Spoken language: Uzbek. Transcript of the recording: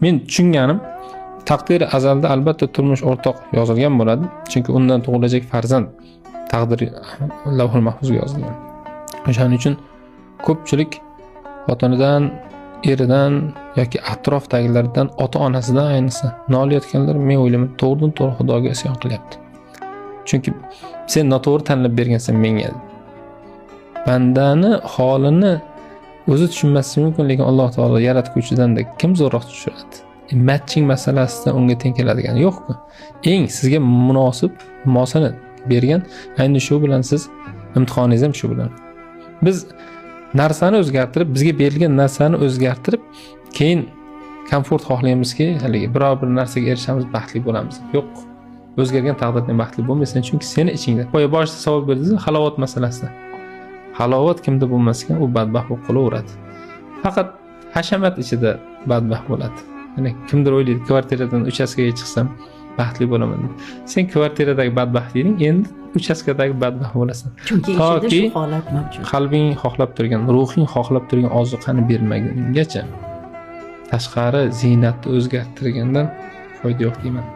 Men tushunganim, taqdiri azalda albatta turmush o'rtoq yozilgan bo'ladi. Chunki undan tug'ilajak farzand taqdiri lavhul mahfuzga yozilgan. O'shaning uchun ko'pchilik xotinidan, eridan yoki atrofdagilardan, ota-onasidan ayniqsa nolayotganlar, men o'ylayman, to'g'ridan-to'g'ri Xudoga isyon qilyapti. Chunki sen noto'g'ri tanlab bergansan menga. Bandani holini o'zi tushunmasligi mumkin, lekin Alloh taolo yaratuvchidan kim zo'rroq tushiradi? Matching masalasida unga teng keladigan yo'q-ku. Eng sizga munosib mosini bergan, ayni shu bilan siz imtihoningiz ham shu bilan. Biz narsani o'zgartirib, bizga berilgan narsani o'zgartirib, keyin komfort xohlaymizki, haligi biror bir narsaga erishamiz, baxtli bo'lamiz. Yo'q. O'zgargan taqdirda baxtli bo'lmaysan, chunki seni ichingda. Boshida savol berdingiz, halovat masalasida. Halovat kimda bo'lmas ekan, u badbaxt bo'lib qolaveradi. Faqat hashamat ichida badbaxt bo'ladi. Ya'ni kimdir o'ylaydi, kvartiradan uchastkaga chiqsam baxtli bo'laman deb. Sen kvartiradagi badbaxt eding, endi uchastkadagi badbaxt bo'lasan. Chunki ichida shu holat mavjud. Qalbing xohlab turgan, ruhing xohlab turgan ozuqani bermagungacha tashqari ziynatni o'zgartirgandan foyda yo'q deyman.